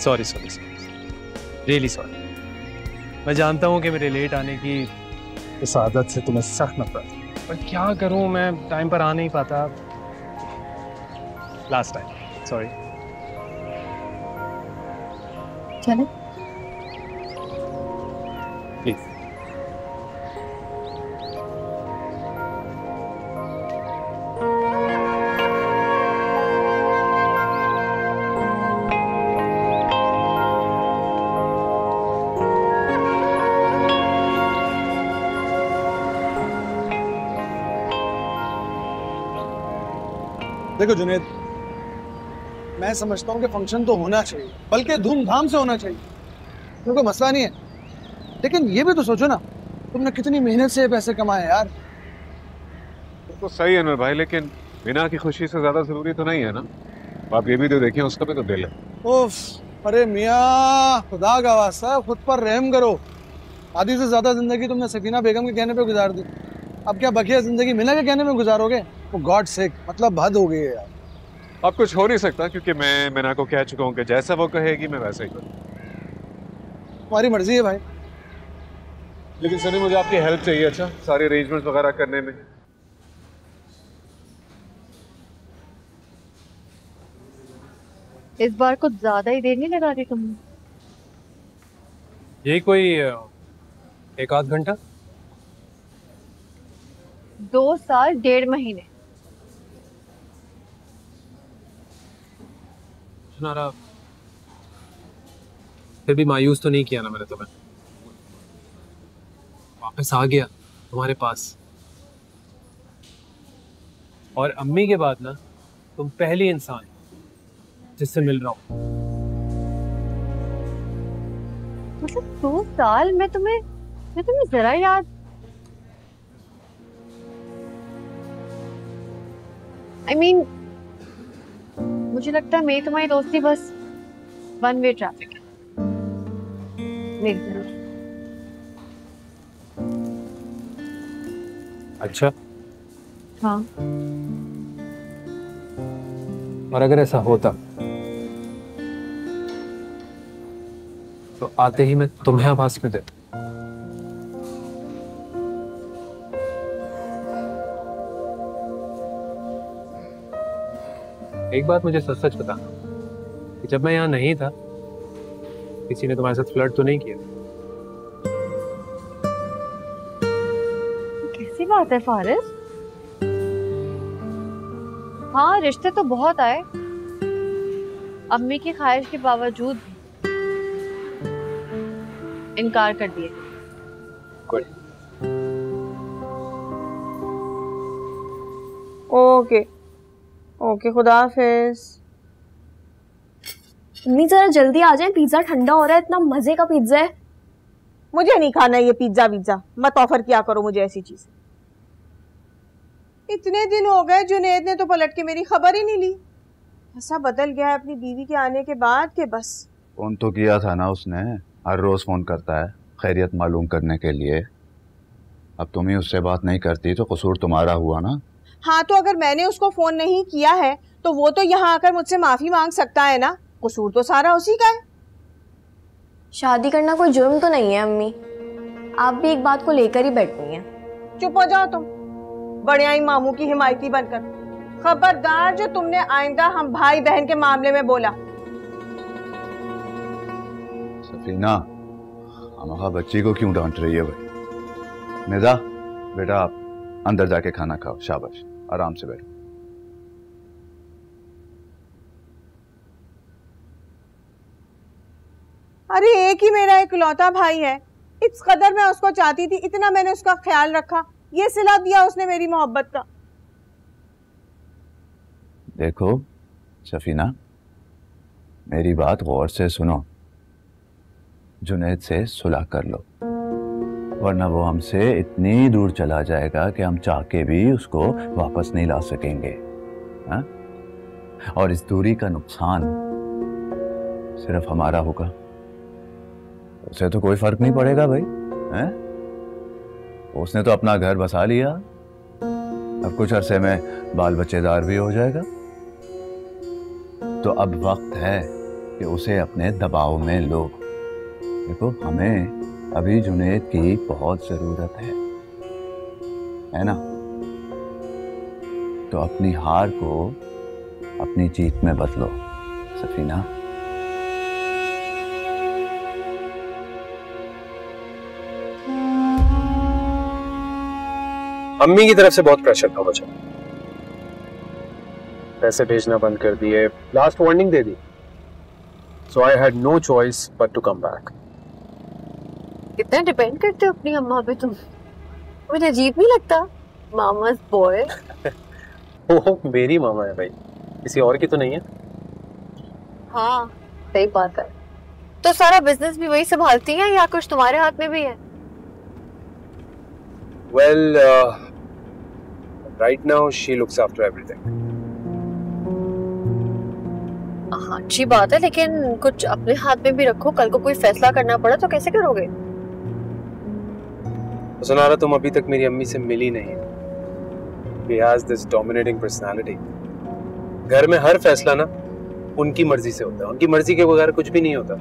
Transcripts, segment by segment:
Sorry sorry sorry, really sorry. मैं जानता हूँ कि मेरे लेट आने की इस आदत से तुम्हें सख्त नफरत है, पर क्या करूँ, मैं टाइम पर आ नहीं पाता। Last time, sorry. चले प्लीज। देखो जुनेद, मैं समझता हूँ कि फंक्शन तो होना चाहिए, बल्कि धूमधाम से होना चाहिए, क्योंकि मसला नहीं है। लेकिन ये भी तो सोचो ना, तुमने कितनी मेहनत से पैसे कमाए यार। तो सही है अनवर भाई, लेकिन बिना की खुशी से ज्यादा जरूरी तो नहीं है ना। आप ये भी तो देखिए, उसका भी तो दिल है। उफ, अरे मियाँ, खुदा का वास्ता खुद पर रहम करो। आधी से ज्यादा जिंदगी तुमने सकीना बेगम के कहने पे गुजार दी, अब क्या बकिया जिंदगी मीना के कहने में गुजारोगे? वो गॉड सेक, मतलब हद हो गई है यार। अब कुछ हो नहीं सकता, क्योंकि मैं मीना को कह चुका हूँ कि जैसा वो कहेगी मैं वैसा ही करूँ। तुम्हारी मर्जी है भाई। लेकिन सनी, मुझे आपकी हेल्प चाहिए, अच्छा, सारे अरेंजमेंट्स वगैरह करने में। इस बार कुछ ज्यादा ही देर नहीं लगा दी तुमने। यही कोई एक आध घंटा। 2 साल 1.5 महीने। सुनारा, फिर भी मायूस तो नहीं किया ना मैंने तुम्हें। वापस आ गया तुम्हारे पास, और अम्मी के बाद ना तुम पहली इंसान जिससे मिल रहा हूँ। मतलब 2 साल में तुम्हें जरा याद। I mean, मुझे लगता है मेरी तुम्हारी दोस्ती बस वन वे ट्रैफिक है मेरी तरफ। अच्छा, हाँ, और अगर ऐसा होता तो आते ही मैं तुम्हें आभास में देता। एक बात मुझे सच सच बता कि जब मैं यहाँ नहीं था किसी ने तुम्हारे साथ फ्लर्ट तो नहीं किया? कैसी बात है फारिस? हाँ, रिश्ते तो बहुत आए, अम्मी की ख्वाहिश के बावजूद इनकार कर दिए। ओके ओके, खुदा हाफिज। मम्मी जरा जल्दी आ जाए, पिज्जा ठंडा हो रहा है, इतना मजे का पिज्जा है। मुझे नहीं खाना ये पिज्जा विज्जा, मत ऑफर किया करो मुझे ऐसी चीज। इतने दिन हो गए, जुनेद ने तो पलट के मेरी खबर ही नहीं ली। ऐसा बदल गया है अपनी बीवी के आने के बाद कि बस। फोन तो किया था ना उसने, हर रोज फोन करता है खैरियत मालूम करने के लिए। अब तुम ही उससे बात नहीं करती तो कसूर तुम्हारा हुआ ना। हाँ, तो अगर मैंने उसको फोन नहीं किया है तो वो तो यहाँ आकर मुझसे माफी मांग सकता है ना। कसूर तो सारा उसी का है। शादी करना कोई जुर्म तो नहीं है अम्मी, आप भी एक बात को लेकर ही बैठी हैं। चुप हो जाओ तुम, बड़े आई मामू की हिमायती बनकर। खबरदार जो तुमने आइंदा हम भाई बहन के मामले में बोला। सफीना, हमारा बच्ची को क्यों डांट रही है भाई? निदा बेटा, आप अंदर जाके खाना खाओ, शाबाश, आराम से बैठो। अरे एक ही मेरा इकलौता भाई है, इस कदर मैं उसको चाहती थी, इतना मैंने उसका ख्याल रखा, ये सिला दिया उसने मेरी मोहब्बत का। देखो सफीना, मेरी बात गौर से सुनो। जुनैद से सुलह कर लो, वरना वो हमसे इतनी दूर चला जाएगा कि हम चाह के भी उसको वापस नहीं ला सकेंगे। हा? और इस दूरी का नुकसान सिर्फ हमारा होगा, उसे तो कोई फर्क नहीं पड़ेगा भाई। हैं? उसने तो अपना घर बसा लिया, अब कुछ अरसे में बाल बच्चेदार भी हो जाएगा। तो अब वक्त है कि उसे अपने दबाव में लो। देखो, हमें अभी जुनैद की बहुत जरूरत है ना? तो अपनी हार को अपनी जीत में बदलो सफीना। अम्मी की तरफ से बहुत प्रेशर था मुझे, पैसे भेजना बंद कर दिए, लास्ट वार्निंग दे दी। So I had no choice but to come back. कितना डिपेंड करते हो अपनी अम्मा पे तुम। मुझे अजीब नहीं लगता? मामा's बॉय। वो मेरी मामा है भाई, किसी और की तो नहीं है। हाँ सही बात है। तो सारा बिजनेस भी वही संभालती है या कुछ तुम्हारे हाथ में भी है? Well right now she looks after everything. हाँ अच्छी बात है, लेकिन कुछ अपने हाथ में भी रखो। कल को कोई फैसला करना पड़ा तो कैसे करोगे? सुना रहा तुम अभी तक मेरी अम्मी से मिली नहीं। She has this dominating personality. घर में हर फैसला ना उनकी मर्जी से होता है, उनकी मर्जी के बगैर कुछ भी नहीं होता।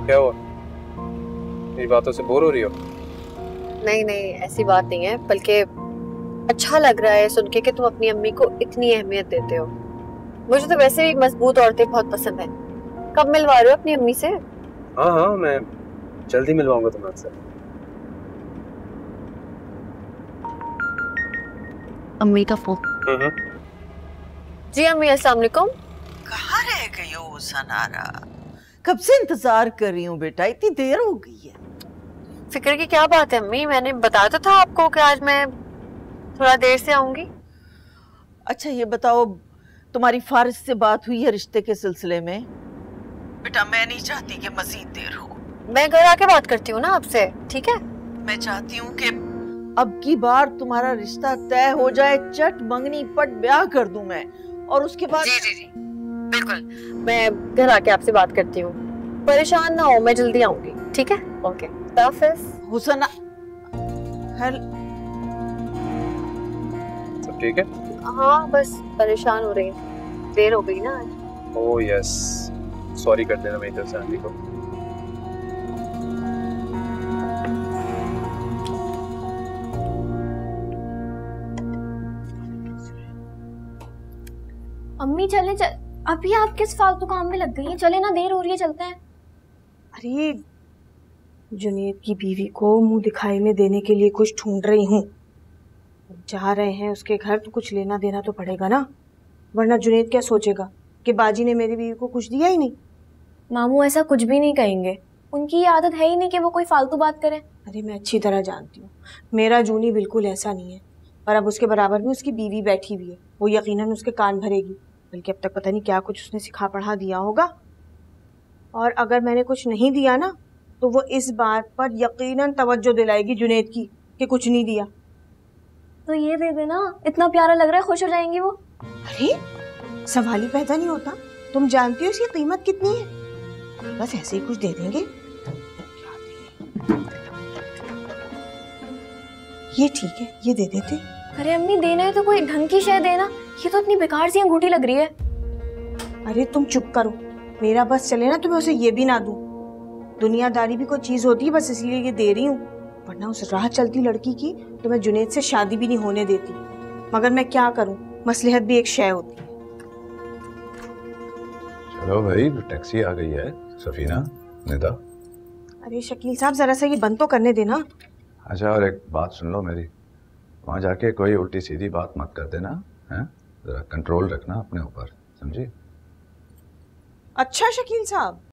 क्या हुआ? मेरी बातों से बोर हो रही हो? नहीं नहीं ऐसी बात नहीं है, बल्कि अच्छा लग रहा है सुन के कि तुम अपनी अम्मी को इतनी अहमियत देते हो। मुझे तो वैसे भी मजबूत औरतें बहुत पसंद है। कब मिलवा रहे हो अपनी अम्मी से? हाँ हाँ मैं जल्दी मिलवाऊंगा तुम्हें आपसे। अम्मी का फोन। जी अम्मी अस्सलाम वालेकुम। कहाँ रह गई हो सनारा? कब से इंतजार कर रही हूँ बेटा, इतनी देर हो गई है। फिक्र की क्या बात है अम्मी, मैंने बताया तो था आपको कि आज मैं थोड़ा देर से आऊंगी। अच्छा ये बताओ, तुम्हारी फारिस से बात हुई है रिश्ते के सिलसिले में? बेटा मैं नहीं चाहती कि मजीद देर हो। मैं घर आके बात करती हूँ ना आपसे, ठीक है? मैं चाहती हूँ कि अब की बार तुम्हारा रिश्ता तय हो जाए, चट मंगनी पट ब्याह कर दूं मैं, और उसके बाद। जी जी जी बिल्कुल, मैं घर आके आपसे बात करती हूँ। परेशान ना हो, मैं जल्दी आऊंगी, ठीक है? ओके हुसना सब ठीक है? हाँ बस परेशान हो रही है, देर हो गई ना आज। ओह यस, सॉरी कर देना मेरी तरफ से आंटी को। अम्मी चले चल, अभी आप किस फालतू काम में लग गई हैं? चले ना, देर हो रही है, चलते हैं। अरे जुनैद की बीवी को मुंह दिखाई में देने के लिए कुछ ढूंढ रही हूँ। जा रहे हैं उसके घर तो कुछ लेना देना तो पड़ेगा ना, वरना जुनैद क्या सोचेगा कि बाजी ने मेरी बीवी को कुछ दिया ही नहीं। मामू ऐसा कुछ भी नहीं कहेंगे, उनकी ये आदत है ही नहीं कि वो कोई फालतू बात करें। अरे मैं अच्छी तरह जानती हूँ, मेरा जूनी बिल्कुल ऐसा नहीं है। और अब उसके बराबर में उसकी बीवी बैठी हुई है, वो यकीनन उसके कान भरेगी। बल्कि अब तक पता नहीं क्या कुछ उसने सिखा पढ़ा दिया होगा। और अगर मैंने कुछ नहीं दिया ना तो वो इस बात पर यकीनन तवज्जो दिलाएगी जुनैद की कि कुछ नहीं दिया। तो ये दे देना, इतना प्यारा लग रहा है, खुश हो जाएंगी वो। अरे सवाल ही पैदा नहीं होता, तुम जानती हो इसकी कीमत कितनी है? बस ऐसे ही कुछ दे देंगे। ये ठीक है, ये दे देते। अरे अम्मी देना है तो कोई ढंग की शय देना, ये तो इतनी बेकार सी अंगूठी लग रही है। अरे तुम चुप करो, मेरा बस चले ना तो मैं उसे ये भी ना दूं। दुनियादारी भी कोई चीज होती है, बस इसलिए ये दे रही हूँ, वरना उस राह चलती लड़की की तो मैं जुनैद से शादी भी नहीं होने देती। मगर मैं क्या करूँ, मसलहत भी एक शय होती है। चलो भाई, टैक्सी आ गई है। सफीना, निदा। अरे शकील साहब जरा सा ये बंद तो करने देना। अच्छा, और एक बात सुन लो मेरी, वहाँ जाके कोई उल्टी सीधी बात मत कर देना, हैं? जरा कंट्रोल रखना अपने ऊपर, समझी? अच्छा शकील साहब,